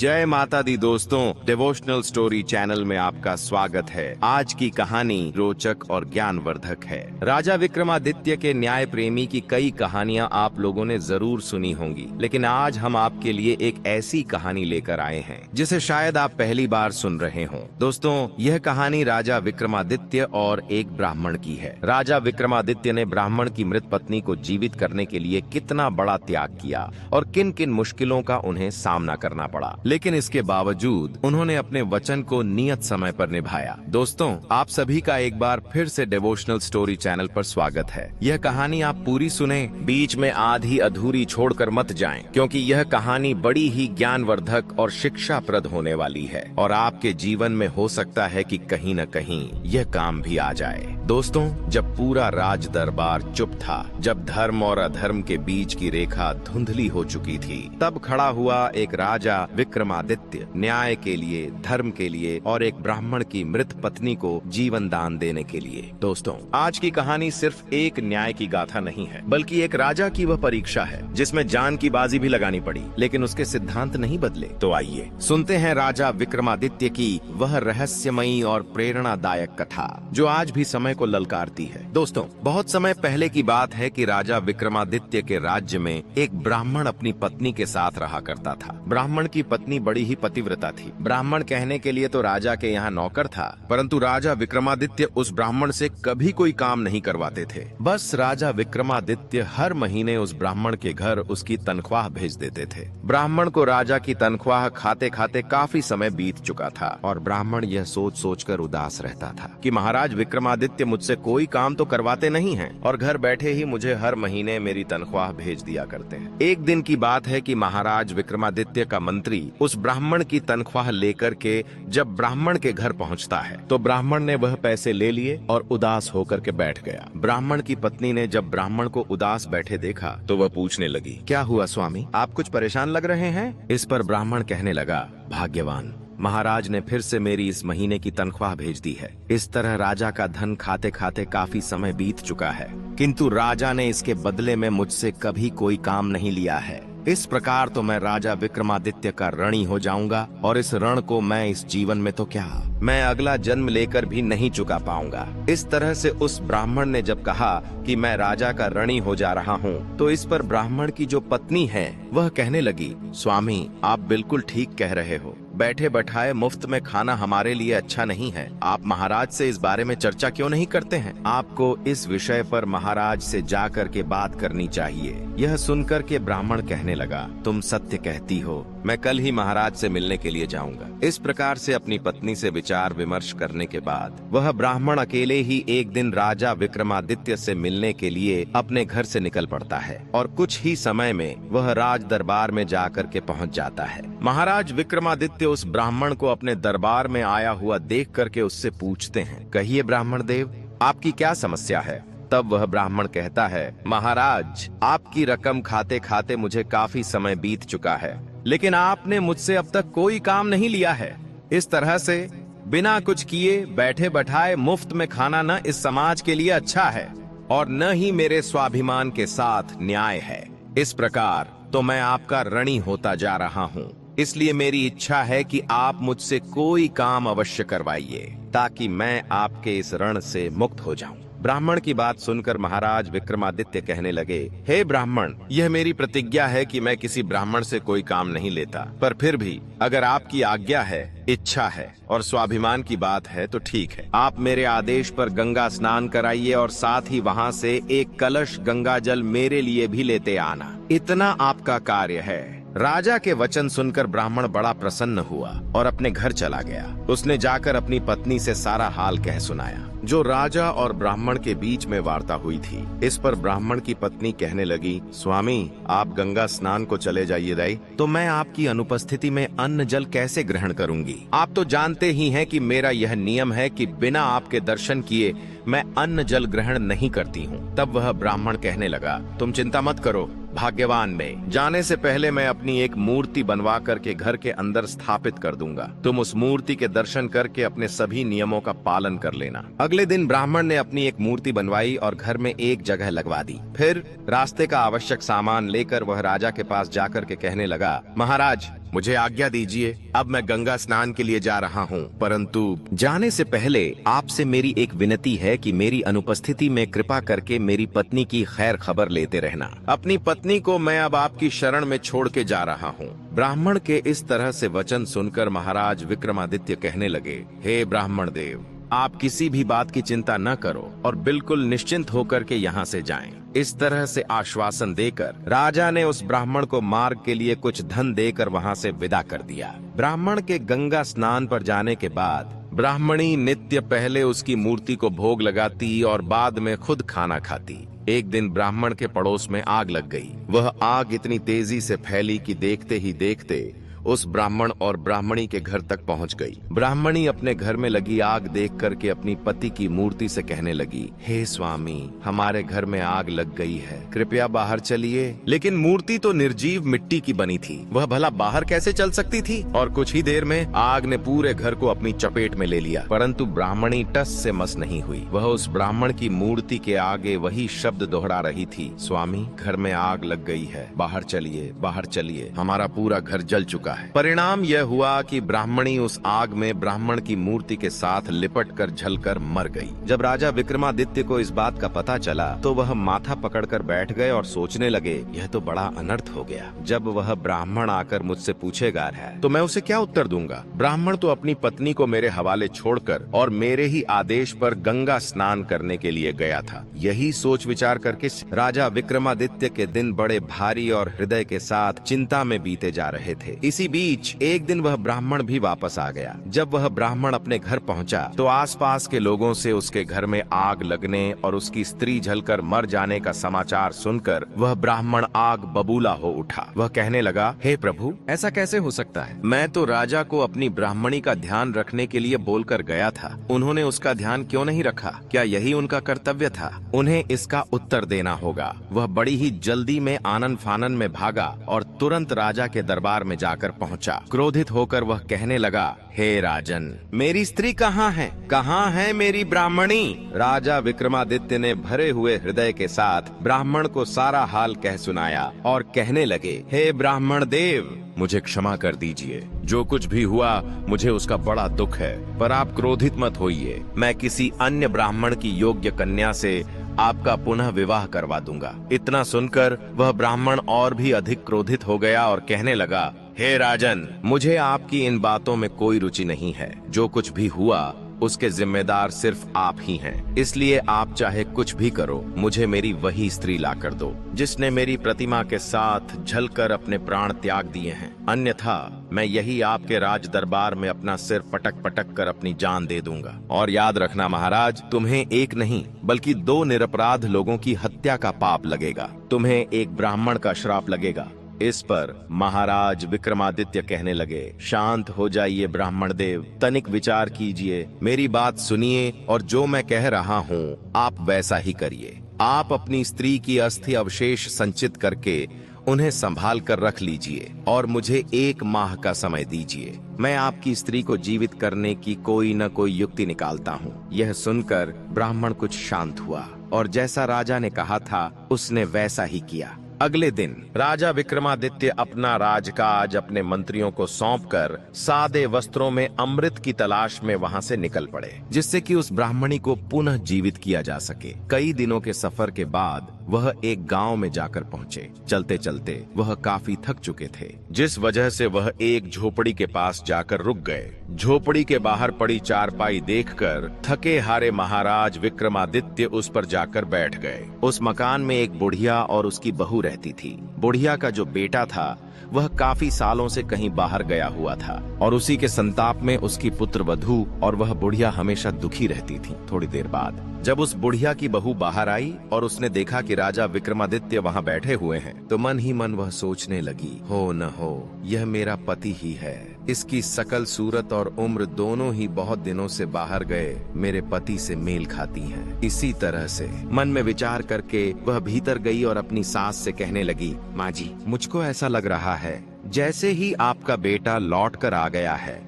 जय माता दी दोस्तों, डिवोशनल स्टोरी चैनल में आपका स्वागत है। आज की कहानी रोचक और ज्ञानवर्धक है। राजा विक्रमादित्य के न्याय प्रेमी की कई कहानियां आप लोगों ने जरूर सुनी होंगी, लेकिन आज हम आपके लिए एक ऐसी कहानी लेकर आए हैं जिसे शायद आप पहली बार सुन रहे हों। दोस्तों, यह कहानी राजा विक्रमादित्य और एक ब्राह्मण की है। राजा विक्रमादित्य ने ब्राह्मण की मृत पत्नी को जीवित करने के लिए कितना बड़ा त्याग किया और किन किन मुश्किलों का उन्हें सामना करना पड़ा, लेकिन इसके बावजूद उन्होंने अपने वचन को नियत समय पर निभाया। दोस्तों, आप सभी का एक बार फिर से डिवोशनल स्टोरी चैनल पर स्वागत है। यह कहानी आप पूरी सुने, बीच में आधी अधूरी छोड़कर मत जाएं, क्योंकि यह कहानी बड़ी ही ज्ञानवर्धक और शिक्षाप्रद होने वाली है और आपके जीवन में हो सकता है कि कहीं न कहीं यह काम भी आ जाए। दोस्तों, जब पूरा राज दरबार चुप था, जब धर्म और अधर्म के बीच की रेखा धुंधली हो चुकी थी, तब खड़ा हुआ एक राजा विक्रमादित्य न्याय के लिए, धर्म के लिए और एक ब्राह्मण की मृत पत्नी को जीवन दान देने के लिए। दोस्तों, आज की कहानी सिर्फ एक न्याय की गाथा नहीं है, बल्कि एक राजा की वह परीक्षा है जिसमें जान की बाजी भी लगानी पड़ी, लेकिन उसके सिद्धांत नहीं बदले। तो आइए सुनते हैं राजा विक्रमादित्य की वह रहस्यमयी और प्रेरणादायक कथा जो आज भी समय को ललकारती है। दोस्तों, बहुत समय पहले की बात है कि राजा विक्रमादित्य के राज्य में एक ब्राह्मण अपनी पत्नी के साथ रहा करता था। ब्राह्मण की पत्नी बड़ी ही पतिव्रता थी। ब्राह्मण कहने के लिए तो राजा के यहाँ नौकर था, परंतु राजा विक्रमादित्य उस ब्राह्मण से कभी कोई काम नहीं करवाते थे। बस राजा विक्रमादित्य हर महीने उस ब्राह्मण के घर उसकी तनख्वाह भेज देते थे। ब्राह्मण को राजा की तनख्वाह खाते खाते काफी समय बीत चुका था और ब्राह्मण यह सोच सोच कर उदास रहता था कि महाराज विक्रमादित्य मुझसे कोई काम तो करवाते नहीं हैं और घर बैठे ही मुझे हर महीने मेरी तनख्वाह भेज दिया करते हैं। एक दिन की बात है कि महाराज विक्रमादित्य का मंत्री उस ब्राह्मण की तनख्वाह लेकर के जब ब्राह्मण के घर पहुंचता है तो ब्राह्मण ने वह पैसे ले लिए और उदास होकर के बैठ गया। ब्राह्मण की पत्नी ने जब ब्राह्मण को उदास बैठे देखा तो वह पूछने लगी, क्या हुआ स्वामी, आप कुछ परेशान लग रहे हैं? इस पर ब्राह्मण कहने लगा, भाग्यवान, महाराज ने फिर से मेरी इस महीने की तनख्वाह भेज दी है। इस तरह राजा का धन खाते खाते काफी समय बीत चुका है, किंतु राजा ने इसके बदले में मुझसे कभी कोई काम नहीं लिया है। इस प्रकार तो मैं राजा विक्रमादित्य का ऋणी हो जाऊंगा और इस ऋण को मैं इस जीवन में तो क्या, मैं अगला जन्म लेकर भी नहीं चुका पाऊंगा। इस तरह से उस ब्राह्मण ने जब कहा कि मैं राजा का ऋणी हो जा रहा हूँ, तो इस पर ब्राह्मण की जो पत्नी है वह कहने लगी, स्वामी, आप बिल्कुल ठीक कह रहे हो। बैठे बैठाए मुफ्त में खाना हमारे लिए अच्छा नहीं है। आप महाराज से इस बारे में चर्चा क्यों नहीं करते हैं? आपको इस विषय पर महाराज से जाकर के बात करनी चाहिए। यह सुनकर के ब्राह्मण कहने लगा, तुम सत्य कहती हो, मैं कल ही महाराज से मिलने के लिए जाऊंगा। इस प्रकार से अपनी पत्नी से विचार विमर्श करने के बाद वह ब्राह्मण अकेले ही एक दिन राजा विक्रमादित्य से मिलने के लिए अपने घर से निकल पड़ता है और कुछ ही समय में वह राज दरबार में जाकर के पहुंच जाता है। महाराज विक्रमादित्य उस ब्राह्मण को अपने दरबार में आया हुआ देख करके उससे पूछते हैं, कहिए ब्राह्मण देव, आपकी क्या समस्या है? तब वह ब्राह्मण कहता है, महाराज, आपकी रकम खाते खाते मुझे काफी समय बीत चुका है, लेकिन आपने मुझसे अब तक कोई काम नहीं लिया है। इस तरह से बिना कुछ किए बैठे बैठाए मुफ्त में खाना न इस समाज के लिए अच्छा है और न ही मेरे स्वाभिमान के साथ न्याय है। इस प्रकार तो मैं आपका ऋणी होता जा रहा हूँ, इसलिए मेरी इच्छा है कि आप मुझसे कोई काम अवश्य करवाइए ताकि मैं आपके इस ऋण से मुक्त हो जाऊं। ब्राह्मण की बात सुनकर महाराज विक्रमादित्य कहने लगे, हे ब्राह्मण, यह मेरी प्रतिज्ञा है कि मैं किसी ब्राह्मण से कोई काम नहीं लेता, पर फिर भी अगर आपकी आज्ञा है, इच्छा है और स्वाभिमान की बात है तो ठीक है। आप मेरे आदेश पर गंगा स्नान कराइए और साथ ही वहाँ से एक कलश गंगा जल मेरे लिए भी लेते आना, इतना आपका कार्य है। राजा के वचन सुनकर ब्राह्मण बड़ा प्रसन्न हुआ और अपने घर चला गया। उसने जाकर अपनी पत्नी से सारा हाल कह सुनाया जो राजा और ब्राह्मण के बीच में वार्ता हुई थी। इस पर ब्राह्मण की पत्नी कहने लगी, स्वामी, आप गंगा स्नान को चले जाइए दाई, तो मैं आपकी अनुपस्थिति में अन्न जल कैसे ग्रहण करूंगी? आप तो जानते ही हैं कि मेरा यह नियम है कि बिना आपके दर्शन किए मैं अन्न जल ग्रहण नहीं करती हूँ। तब वह ब्राह्मण कहने लगा, तुम चिंता मत करो भाग्यवान, में जाने से पहले मैं अपनी एक मूर्ति बनवा करके घर के अंदर स्थापित कर दूंगा। तुम उस मूर्ति के दर्शन करके अपने सभी नियमों का पालन कर लेना। अगले दिन ब्राह्मण ने अपनी एक मूर्ति बनवाई और घर में एक जगह लगवा दी। फिर रास्ते का आवश्यक सामान लेकर वह राजा के पास जाकर के कहने लगा, महाराज, मुझे आज्ञा दीजिए, अब मैं गंगा स्नान के लिए जा रहा हूँ, परंतु जाने से पहले आपसे मेरी एक विनती है कि मेरी अनुपस्थिति में कृपा करके मेरी पत्नी की खैर खबर लेते रहना। अपनी पत्नी को मैं अब आपकी शरण में छोड़ के जा रहा हूँ। ब्राह्मण के इस तरह से वचन सुनकर महाराज विक्रमादित्य कहने लगे, हे ब्राह्मण देव, आप किसी भी बात की चिंता न करो और बिल्कुल निश्चिंत होकर के यहाँ से जाएं। इस तरह से आश्वासन देकर राजा ने उस ब्राह्मण को मार्ग के लिए कुछ धन देकर वहाँ से विदा कर दिया। ब्राह्मण के गंगा स्नान पर जाने के बाद ब्राह्मणी नित्य पहले उसकी मूर्ति को भोग लगाती और बाद में खुद खाना खाती। एक दिन ब्राह्मण के पड़ोस में आग लग गई। वह आग इतनी तेजी से फैली कि देखते ही देखते उस ब्राह्मण और ब्राह्मणी के घर तक पहुंच गई। ब्राह्मणी अपने घर में लगी आग देख करके अपनी पति की मूर्ति से कहने लगी, हे स्वामी, हमारे घर में आग लग गई है, कृपया बाहर चलिए। लेकिन मूर्ति तो निर्जीव मिट्टी की बनी थी, वह भला बाहर कैसे चल सकती थी? और कुछ ही देर में आग ने पूरे घर को अपनी चपेट में ले लिया, परंतु ब्राह्मणी टस से मस नहीं हुई। वह उस ब्राह्मण की मूर्ति के आगे वही शब्द दोहरा रही थी, स्वामी, घर में आग लग गई है, बाहर चलिए, बाहर चलिए, हमारा पूरा घर जल चुका है। परिणाम यह हुआ कि ब्राह्मणी उस आग में ब्राह्मण की मूर्ति के साथ लिपट कर जलकर मर गई। जब राजा विक्रमादित्य को इस बात का पता चला तो वह माथा पकड़कर बैठ गए और सोचने लगे, यह तो बड़ा अनर्थ हो गया। जब वह ब्राह्मण आकर मुझसे पूछेगा है तो मैं उसे क्या उत्तर दूंगा? ब्राह्मण तो अपनी पत्नी को मेरे हवाले छोड़कर और मेरे ही आदेश पर गंगा स्नान करने के लिए गया था। यही सोच विचार करके राजा विक्रमादित्य के दिन बड़े भारी और हृदय के साथ चिंता में बीते जा रहे थे। इसी बीच एक दिन वह ब्राह्मण भी वापस आ गया। जब वह ब्राह्मण अपने घर पहुंचा तो आसपास के लोगों से उसके घर में आग लगने और उसकी स्त्री जलकर मर जाने का समाचार सुनकर वह ब्राह्मण आग बबूला हो उठा। वह कहने लगा, हे प्रभु, ऐसा कैसे हो सकता है? मैं तो राजा को अपनी ब्राह्मणी का ध्यान रखने के लिए बोलकर गया था, उन्होंने उसका ध्यान क्यों नहीं रखा? क्या यही उनका कर्तव्य था? उन्हें इसका उत्तर देना होगा। वह बड़ी ही जल्दी में आनन फानन में भागा और तुरंत राजा के दरबार में जाकर पहुंचा। क्रोधित होकर वह कहने लगा, हे राजन, मेरी स्त्री कहाँ है? कहाँ है मेरी ब्राह्मणी? राजा विक्रमादित्य ने भरे हुए हृदय के साथ ब्राह्मण को सारा हाल कह सुनाया और कहने लगे, हे ब्राह्मण देव, मुझे क्षमा कर दीजिए। जो कुछ भी हुआ मुझे उसका बड़ा दुख है, पर आप क्रोधित मत होइए। मैं किसी अन्य ब्राह्मण की योग्य कन्या से आपका पुनः विवाह करवा दूंगा। इतना सुनकर वह ब्राह्मण और भी अधिक क्रोधित हो गया और कहने लगा, हे राजन, मुझे आपकी इन बातों में कोई रुचि नहीं है। जो कुछ भी हुआ उसके जिम्मेदार सिर्फ आप ही हैं। इसलिए आप चाहे कुछ भी करो, मुझे मेरी वही स्त्री ला कर दो जिसने मेरी प्रतिमा के साथ जलकर अपने प्राण त्याग दिए हैं। अन्यथा मैं यही आपके राज दरबार में अपना सिर पटक पटक कर अपनी जान दे दूंगा। और याद रखना महाराज, तुम्हें एक नहीं बल्कि 2 निरपराध लोगों की हत्या का पाप लगेगा। तुम्हें एक ब्राह्मण का श्राप लगेगा। इस पर महाराज विक्रमादित्य कहने लगे, शांत हो जाइए ब्राह्मण देव, तनिक विचार कीजिए, मेरी बात सुनिए और जो मैं कह रहा हूँ आप वैसा ही करिए। आप अपनी स्त्री की अस्थि अवशेष संचित करके उन्हें संभाल कर रख लीजिए और मुझे 1 माह का समय दीजिए। मैं आपकी स्त्री को जीवित करने की कोई न कोई युक्ति निकालता हूँ। यह सुनकर ब्राह्मण कुछ शांत हुआ और जैसा राजा ने कहा था उसने वैसा ही किया। अगले दिन राजा विक्रमादित्य अपना राजकाज अपने मंत्रियों को सौंपकर सादे वस्त्रों में अमृत की तलाश में वहां से निकल पड़े, जिससे कि उस ब्राह्मणी को पुनः जीवित किया जा सके। कई दिनों के सफर के बाद वह एक गांव में जाकर पहुंचे। चलते चलते वह काफी थक चुके थे, जिस वजह से वह एक झोपड़ी के पास जाकर रुक गए। झोपड़ी के बाहर पड़ी चारपाई देखकर थके हारे महाराज विक्रमादित्य उस पर जाकर बैठ गए। उस मकान में एक बुढ़िया और उसकी बहू रहती थी। बुढ़िया का जो बेटा था वह काफी सालों से कहीं बाहर गया हुआ था और उसी के संताप में उसकी पुत्र वधू और वह बुढ़िया हमेशा दुखी रहती थी। थोड़ी देर बाद जब उस बुढ़िया की बहू बाहर आई और उसने देखा कि राजा विक्रमादित्य वहां बैठे हुए हैं, तो मन ही मन वह सोचने लगी, हो न हो यह मेरा पति ही है। इसकी सकल सूरत और उम्र दोनों ही बहुत दिनों से बाहर गए मेरे पति से मेल खाती हैं। इसी तरह से मन में विचार करके वह भीतर गई और अपनी सास से कहने लगी, माँ जी, मुझको ऐसा लग रहा है जैसे ही आपका बेटा लौट कर आ गया है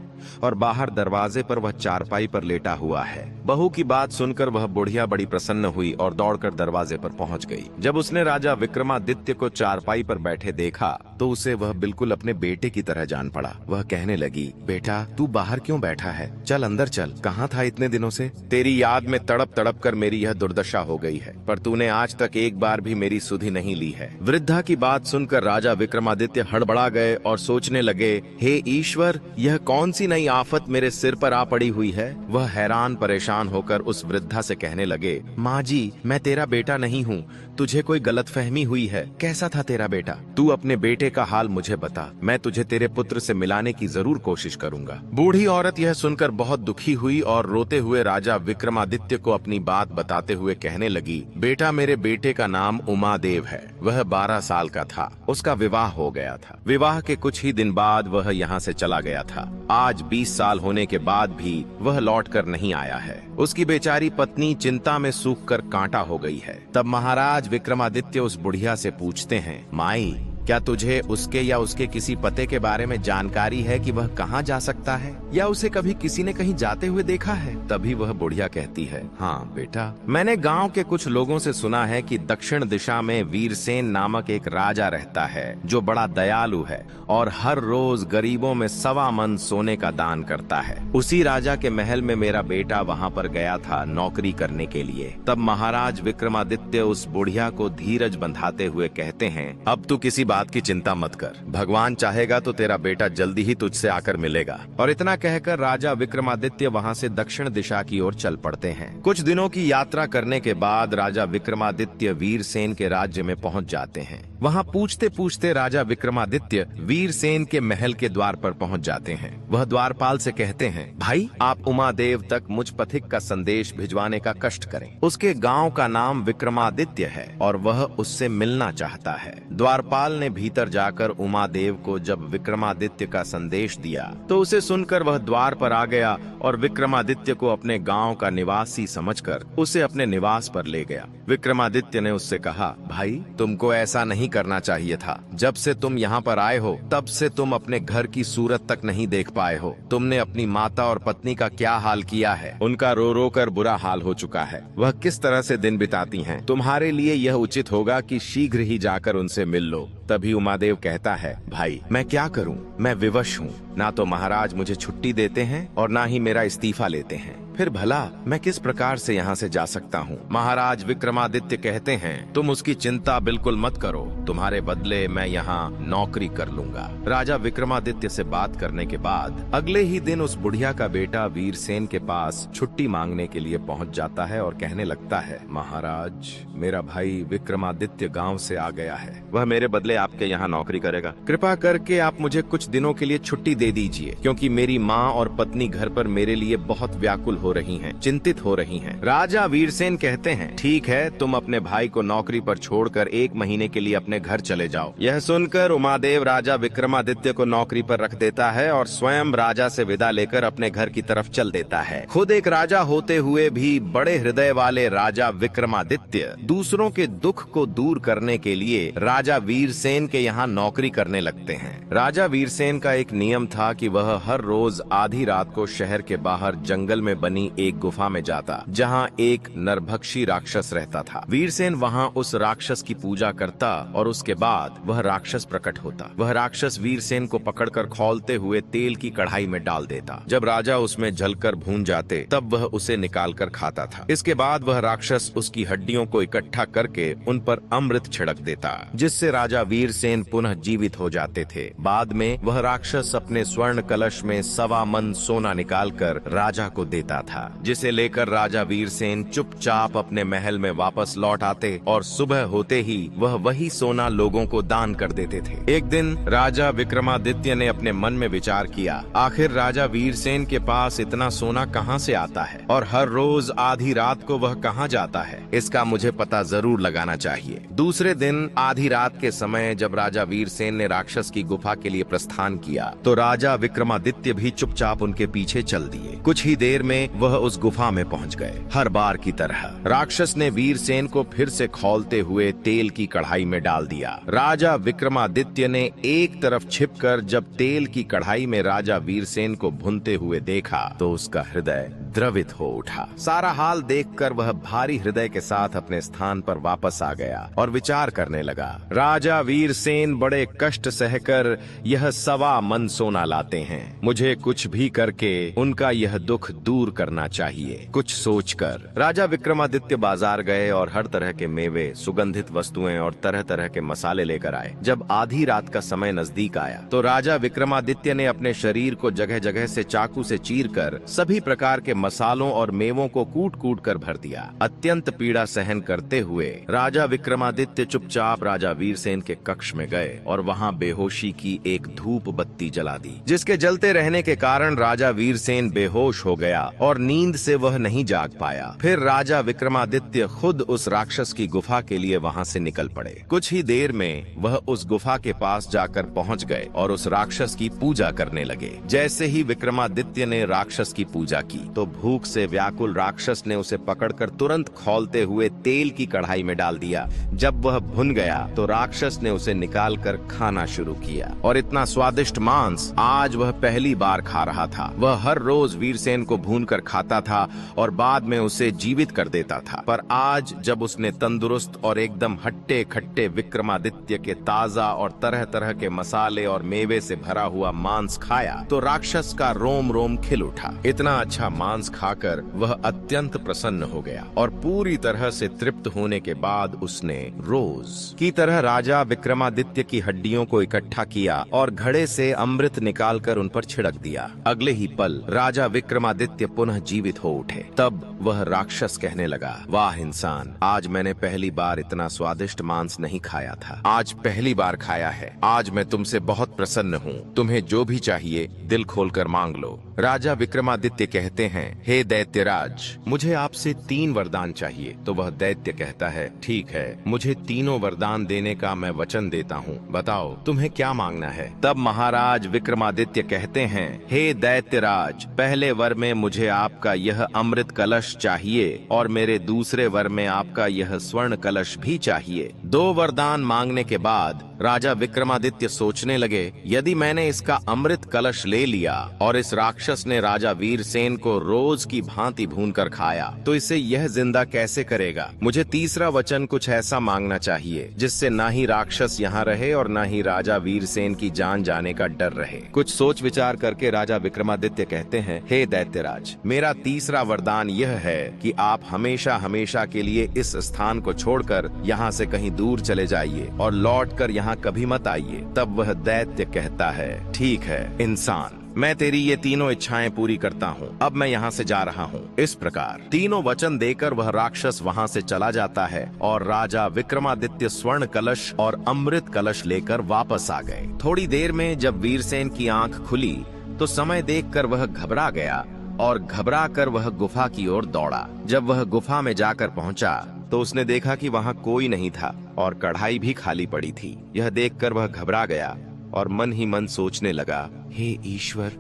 और बाहर दरवाजे पर वह चारपाई पर लेटा हुआ है। बहू की बात सुनकर वह बुढ़िया बड़ी प्रसन्न हुई और दौड़कर दरवाजे पर पहुंच गई। जब उसने राजा विक्रमादित्य को चारपाई पर बैठे देखा तो उसे वह बिल्कुल अपने बेटे की तरह जान पड़ा। वह कहने लगी, बेटा तू बाहर क्यों बैठा है? चल अंदर चल। कहाँ था इतने दिनों से? तेरी याद में तड़प तड़प कर मेरी यह दुर्दशा हो गई है, पर तूने आज तक एक बार भी मेरी सुधि नहीं ली है। वृद्धा की बात सुनकर राजा विक्रमादित्य हड़बड़ा गए और सोचने लगे, हे ईश्वर, यह कौन सी नई आफत मेरे सिर पर आ पड़ी हुई है। वह हैरान परेशान होकर उस वृद्धा से कहने लगे, माँ जी, मैं तेरा बेटा नहीं हूँ, तुझे कोई गलतफहमी हुई है। कैसा था तेरा बेटा? तू अपने बेटे का हाल मुझे बता, मैं तुझे तेरे पुत्र से मिलाने की जरूर कोशिश करूंगा। बूढ़ी औरत यह सुनकर बहुत दुखी हुई और रोते हुए राजा विक्रमादित्य को अपनी बात बताते हुए कहने लगी, बेटा मेरे बेटे का नाम उमादेव है। वह 12 साल का था। उसका विवाह हो गया था। विवाह के कुछ ही दिन बाद वह यहाँ से चला गया था। आज 20 साल होने के बाद भी वह लौट कर नहीं आया है। उसकी बेचारी पत्नी चिंता में सूख कर कांटा हो गई है। तब महाराज विक्रमादित्य उस बुढ़िया से पूछते हैं, माई, क्या तुझे उसके या उसके किसी पते के बारे में जानकारी है कि वह कहाँ जा सकता है, या उसे कभी किसी ने कहीं जाते हुए देखा है? तभी वह बुढ़िया कहती है, हाँ बेटा, मैंने गांव के कुछ लोगों से सुना है कि दक्षिण दिशा में वीरसेन नामक एक राजा रहता है जो बड़ा दयालु है और हर रोज गरीबों में 1.25 मन सोने का दान करता है। उसी राजा के महल में मेरा बेटा वहाँ पर गया था नौकरी करने के लिए। तब महाराज विक्रमादित्य उस बुढ़िया को धीरज बंधाते हुए कहते हैं, अब तू किसी बात की चिंता मत कर, भगवान चाहेगा तो तेरा बेटा जल्दी ही तुझसे आकर मिलेगा। और इतना कहकर राजा विक्रमादित्य वहां से दक्षिण दिशा की ओर चल पड़ते हैं। कुछ दिनों की यात्रा करने के बाद राजा विक्रमादित्य वीरसेन के राज्य में पहुंच जाते हैं। वहां पूछते पूछते राजा विक्रमादित्य वीरसेन के महल के द्वार पर पहुंच जाते हैं। वह द्वारपाल से कहते हैं, भाई आप उमादेव तक मुझ पथिक का संदेश भिजवाने का कष्ट करें। उसके गांव का नाम विक्रमादित्य है और वह उससे मिलना चाहता है। द्वारपाल ने भीतर जाकर उमादेव को जब विक्रमादित्य का संदेश दिया तो उसे सुनकर वह द्वार पर आ गया और विक्रमादित्य को अपने गांव का निवासी समझकर उसे अपने निवास पर ले गया। विक्रमादित्य ने उससे कहा, भाई तुमको ऐसा नहीं करना चाहिए था। जब से तुम यहाँ पर आए हो तब से तुम अपने घर की सूरत तक नहीं देख पाए हो। तुमने अपनी माता और पत्नी का क्या हाल किया है। उनका रो रो कर बुरा हाल हो चुका है। वह किस तरह से दिन बिताती हैं। तुम्हारे लिए यह उचित होगा कि शीघ्र ही जाकर उनसे मिल लो। तभी उमादेव कहता है, भाई मैं क्या करूं, मैं विवश हूं। ना तो महाराज मुझे छुट्टी देते हैं और ना ही मेरा इस्तीफा लेते हैं। फिर भला मैं किस प्रकार से यहाँ से जा सकता हूँ। महाराज विक्रमादित्य कहते हैं, तुम उसकी चिंता बिल्कुल मत करो, तुम्हारे बदले मैं यहाँ नौकरी कर लूंगा। राजा विक्रमादित्य से बात करने के बाद अगले ही दिन उस बुढ़िया का बेटा वीरसेन के पास छुट्टी मांगने के लिए पहुँच जाता है और कहने लगता है, महाराज मेरा भाई विक्रमादित्य गाँव से आ गया है। वह मेरे बदले आपके यहाँ नौकरी करेगा। कृपा करके आप मुझे कुछ दिनों के लिए छुट्टी दे दीजिए, क्योंकि मेरी माँ और पत्नी घर पर मेरे लिए बहुत व्याकुल हो रही हैं, चिंतित हो रही हैं। राजा वीरसेन कहते हैं, ठीक है, तुम अपने भाई को नौकरी पर छोड़कर 1 महीने के लिए अपने घर चले जाओ। यह सुनकर उमादेव राजा विक्रमादित्य को नौकरी पर रख देता है और स्वयं राजा से विदा लेकर अपने घर की तरफ चल देता है। खुद एक राजा होते हुए भी बड़े हृदय वाले राजा विक्रमादित्य दूसरों के दुख को दूर करने के लिए राजा वीरसेन के यहाँ नौकरी करने लगते हैं। राजा वीरसेन का एक नियम था कि वह हर रोज आधी रात को शहर के बाहर जंगल में बनी एक गुफा में जाता, जहाँ एक नरभक्षी राक्षस रहता था। वीरसेन वहाँ उस राक्षस की पूजा करता और उसके बाद वह राक्षस प्रकट होता। वह राक्षस वीरसेन को पकड़कर खौलते हुए तेल की कढ़ाई में डाल देता। जब राजा उसमें जलकर भून जाते तब वह उसे निकालकर खाता था। इसके बाद वह राक्षस उसकी हड्डियों को इकट्ठा करके उन पर अमृत छिड़क देता, जिससे राजा वीरसेन पुनः जीवित हो जाते थे। बाद में वह राक्षस अपने स्वर्ण कलश में 1.25 मन सोना निकालकर राजा को देता था, जिसे लेकर राजा वीरसेन चुपचाप अपने महल में वापस लौट आते और सुबह होते ही वह वही सोना लोगों को दान कर देते थे। एक दिन राजा विक्रमादित्य ने अपने मन में विचार किया, आखिर राजा वीरसेन के पास इतना सोना कहाँ से आता है और हर रोज आधी रात को वह कहाँ जाता है। इसका मुझे पता जरूर लगाना चाहिए। दूसरे दिन आधी रात के समय समय जब राजा वीरसेन ने राक्षस की गुफा के लिए प्रस्थान किया तो राजा विक्रमादित्य भी चुपचाप उनके पीछे चल दिए। कुछ ही देर में वह उस गुफा में पहुंच गए। हर बार की तरह राक्षस ने वीरसेन को फिर से खौलते हुए तेल की कढ़ाई में डाल दिया। राजा विक्रमादित्य ने एक तरफ छिपकर जब तेल की कढ़ाई में राजा वीरसेन को भुनते हुए देखा तो उसका हृदय द्रवित हो उठा। सारा हाल देखकर वह भारी हृदय के साथ अपने स्थान पर वापस आ गया और विचार करने लगा। राजा वीरसेन बड़े कष्ट सहकर यह 1.25 मन सोना लाते हैं। मुझे कुछ भी करके उनका यह दुख दूर करना चाहिए। कुछ सोचकर राजा विक्रमादित्य बाजार गए और हर तरह के मेवे, सुगंधित वस्तुएं और तरह तरह के मसाले लेकर आए। जब आधी रात का समय नजदीक आया तो राजा विक्रमादित्य ने अपने शरीर को जगह जगह से चाकू से चीरकर सभी प्रकार के मसालों और मेवों को कूट कूट कर भर दिया। अत्यंत पीड़ा सहन करते हुए राजा विक्रमादित्य चुपचाप राजा वीरसेन के कक्ष में गए और वहां बेहोशी की एक धूप बत्ती जला दी, जिसके जलते रहने के कारण राजा वीरसेन बेहोश हो गया और नींद से वह नहीं जाग पाया। फिर राजा विक्रमादित्य खुद उस राक्षस की गुफा के लिए वहां से निकल पड़े। कुछ ही देर में वह उस गुफा के पास जाकर पहुंच गए और उस राक्षस की पूजा करने लगे। जैसे ही विक्रमादित्य ने राक्षस की पूजा की तो भूख से व्याकुल राक्षस ने उसे पकड़कर तुरंत खौलते हुए तेल की कढ़ाई में डाल दिया। जब वह भुन गया तो राक्षस ने उसे निकालकर खाना शुरू किया और इतना स्वादिष्ट मांस आज वह पहली बार खा रहा था। वह हर रोज वीरसेन को भूनकर खाता था और बाद में उसे जीवित कर देता था, पर आज जब उसने तंदुरुस्त और एकदम हट्टे खट्टे विक्रमादित्य के ताजा और तरह तरह के मसाले और मेवे से भरा हुआ मांस खाया तो राक्षस का रोम रोम खिल उठा। इतना अच्छा मांस खाकर वह अत्यंत प्रसन्न हो गया और पूरी तरह से तृप्त होने के बाद उसने रोज की तरह राजा विक्रमादित्य की हड्डियों को इकट्ठा किया और घड़े से अमृत निकालकर उन पर छिड़क दिया। अगले ही पल राजा विक्रमादित्य पुनः जीवित हो उठे। तब वह राक्षस कहने लगा, वाह इंसान, आज मैंने पहली बार इतना स्वादिष्ट मांस नहीं खाया था। आज पहली बार खाया है। आज मैं तुमसे बहुत प्रसन्न हूँ। तुम्हें जो भी चाहिए दिल खोलकर मांग लो। राजा विक्रमादित्य कहते हैं, हे दैत्यराज, मुझे आपसे 3 वरदान चाहिए। तो वह दैत्य कहता है, ठीक है, मुझे तीनों वरदान देने का मैं वचन देता हूँ। बताओ तुम्हें क्या मांगना है। तब महाराज विक्रमादित्य कहते हैं, हे दैत्यराज, पहले वर में मुझे आपका यह अमृत कलश चाहिए और मेरे दूसरे वर में आपका यह स्वर्ण कलश भी चाहिए। 2 वरदान मांगने के बाद राजा विक्रमादित्य सोचने लगे, यदि मैंने इसका अमृत कलश ले लिया और इस राक्षस ने राजा वीरसेन को रोज की भांति भूनकर खाया तो इसे यह जिंदा कैसे करेगा। मुझे तीसरा वचन कुछ ऐसा मांगना चाहिए जिससे ना ही राक्षस यहाँ रहे और ना ही राजा वीरसेन की जान जाने का डर रहे। कुछ सोच विचार करके राजा विक्रमादित्य कहते हैं, हे दैत्यराज, मेरा तीसरा वरदान यह है कि आप हमेशा हमेशा के लिए इस स्थान को छोड़कर यहाँ से कहीं दूर चले जाइए और लौटकर यहाँ कभी मत आइए। तब वह दैत्य कहता है, ठीक है इंसान, मैं तेरी ये तीनों इच्छाएं पूरी करता हूँ। अब मैं यहाँ से जा रहा हूँ। इस प्रकार तीनों वचन देकर वह राक्षस वहाँ से चला जाता है और राजा विक्रमादित्य स्वर्ण कलश और अमृत कलश लेकर वापस आ गए। थोड़ी देर में जब वीरसेन की आंख खुली तो समय देखकर वह घबरा गया और घबरा कर वह गुफा की ओर दौड़ा। जब वह गुफा में जाकर पहुंचा तो उसने देखा कि वहां कोई नहीं था और कढ़ाई भी खाली पड़ी थी। यह देखकर वह घबरा गया और मन ही मन सोचने लगा, हे ईश्वर,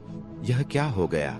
यह क्या हो गया।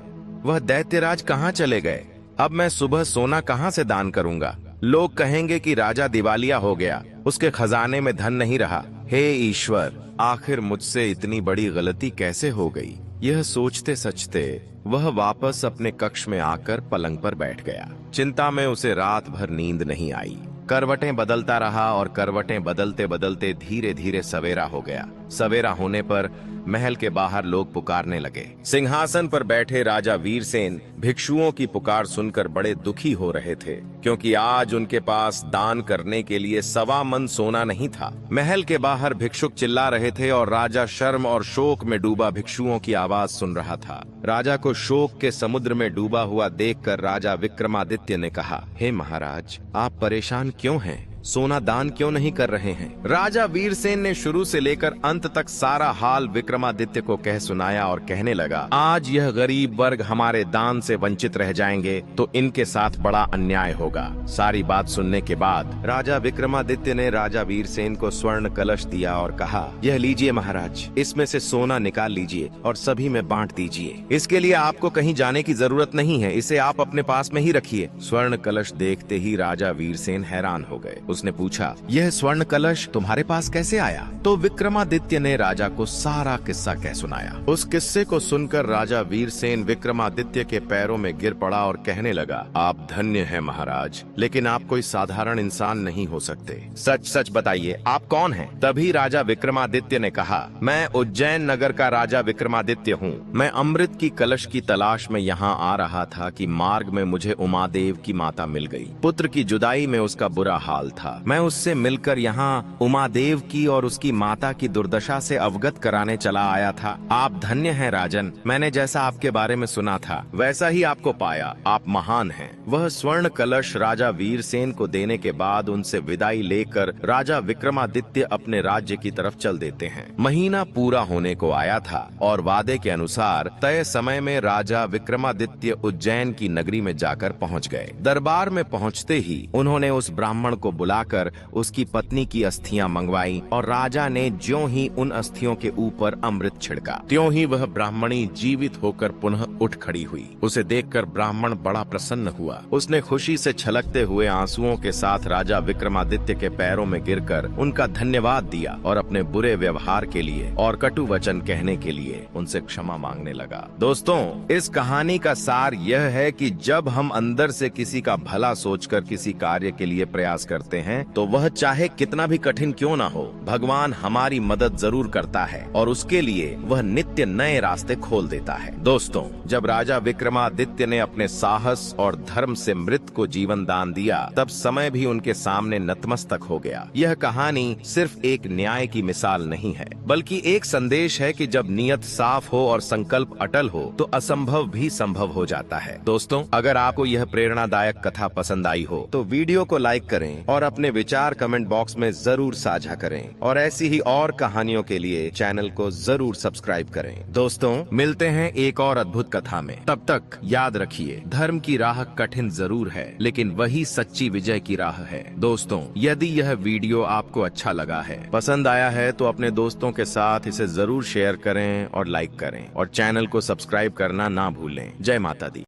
वह दैत्यराज कहाँ चले गए। अब मैं सुबह सोना कहाँ से दान करूंगा। लोग कहेंगे कि राजा दिवालिया हो गया, उसके खजाने में धन नहीं रहा। हे ईश्वर, आखिर मुझसे इतनी बड़ी गलती कैसे हो गई। यह सोचते सचते वह वापस अपने कक्ष में आकर पलंग पर बैठ गया। चिंता में उसे रात भर नींद नहीं आई। करवटें बदलता रहा और करवटें बदलते बदलते धीरे धीरे सवेरा हो गया। सवेरा होने पर महल के बाहर लोग पुकारने लगे। सिंहासन पर बैठे राजा वीरसेन भिक्षुओं की पुकार सुनकर बड़े दुखी हो रहे थे, क्योंकि आज उनके पास दान करने के लिए 1.25 मन सोना नहीं था। महल के बाहर भिक्षुक चिल्ला रहे थे और राजा शर्म और शोक में डूबा भिक्षुओं की आवाज सुन रहा था। राजा को शोक के समुद्र में डूबा हुआ देखकर राजा विक्रमादित्य ने कहा, हे महाराज, आप परेशान क्यों हैं? सोना दान क्यों नहीं कर रहे हैं? राजा वीरसेन ने शुरू से लेकर अंत तक सारा हाल विक्रमादित्य को कह सुनाया और कहने लगा, आज यह गरीब वर्ग हमारे दान से वंचित रह जाएंगे तो इनके साथ बड़ा अन्याय होगा। सारी बात सुनने के बाद राजा विक्रमादित्य ने राजा वीरसेन को स्वर्ण कलश दिया और कहा, यह लीजिए महाराज, इसमें से सोना निकाल लीजिए और सभी में बांट दीजिए। इसके लिए आपको कहीं जाने की जरूरत नहीं है, इसे आप अपने पास में ही रखिए। स्वर्ण कलश देखते ही राजा वीरसेन हैरान हो गए। उसने पूछा, यह स्वर्ण कलश तुम्हारे पास कैसे आया? तो विक्रमादित्य ने राजा को सारा किस्सा कह सुनाया। उस किस्से को सुनकर राजा वीरसेन विक्रमादित्य के पैरों में गिर पड़ा और कहने लगा, आप धन्य हैं महाराज, लेकिन आप कोई साधारण इंसान नहीं हो सकते। सच सच बताइए, आप कौन हैं? तभी राजा विक्रमादित्य ने कहा, मैं उज्जैन नगर का राजा विक्रमादित्य हूँ। मैं अमृत की कलश की तलाश में यहाँ आ रहा था कि मार्ग में मुझे उमादेव की माता मिल गई। पुत्र की जुदाई में उसका बुरा हाल था। मैं उससे मिलकर यहाँ उमादेव की और उसकी माता की दुर्दशा से अवगत कराने चला आया था। आप धन्य हैं राजन, मैंने जैसा आपके बारे में सुना था वैसा ही आपको पाया। आप महान हैं। वह स्वर्ण कलश राजा वीरसेन को देने के बाद उनसे विदाई लेकर राजा विक्रमादित्य अपने राज्य की तरफ चल देते हैं। महीना पूरा होने को आया था और वादे के अनुसार तय समय में राजा विक्रमादित्य उज्जैन की नगरी में जाकर पहुंच गए। दरबार में पहुंचते ही उन्होंने उस ब्राह्मण को बुलाकर उसकी पत्नी की अस्थियां मंगवाई और राजा ने ज्यों ही उन अस्थियों के ऊपर अमृत छिड़का, त्यों ही वह ब्राह्मणी जीवित होकर पुनः उठ खड़ी हुई। उसे देखकर ब्राह्मण बड़ा प्रसन्न हुआ। उसने खुशी से छलकते हुए आंसुओं के साथ राजा विक्रमादित्य के पैरों में गिरकर उनका धन्यवाद दिया और अपने बुरे व्यवहार के लिए और कटु वचन कहने के लिए उनसे क्षमा मांगने लगा। दोस्तों, इस कहानी का सार यह है कि जब हम अंदर से किसी का भला सोचकर किसी कार्य के लिए प्रयास करते हैं तो वह चाहे कितना भी कठिन क्यों ना हो, भगवान हमारी मदद जरूर करता है और उसके लिए वह नित्य नए रास्ते खोल देता है। दोस्तों, जब राजा विक्रमादित्य ने अपने साहस और धर्म से मृत को जीवन दान दिया तब समय भी उनके सामने नतमस्तक हो गया। यह कहानी सिर्फ एक न्याय की मिसाल नहीं है, बल्कि एक संदेश है कि जब नियत साफ हो और संकल्प अटल हो तो असंभव भी संभव हो जाता है। दोस्तों, अगर आपको यह प्रेरणादायक कथा पसंद आई हो तो वीडियो को लाइक करें और अपने विचार कमेंट बॉक्स में जरूर साझा करें और ऐसी ही और कहानियों के लिए चैनल को जरूर सब्सक्राइब करें। दोस्तों, मिलते हैं एक और अद्भुत कथा में। तब तक याद रखिए, धर्म की राह कठिन जरूर है लेकिन वही सच्ची विजय की राह है। दोस्तों, यदि यह वीडियो आपको अच्छा लगा है, पसंद आया है तो अपने दोस्तों के साथ इसे जरूर शेयर करें और लाइक करें और चैनल को सब्सक्राइब करना ना भूलें। जय माता दी।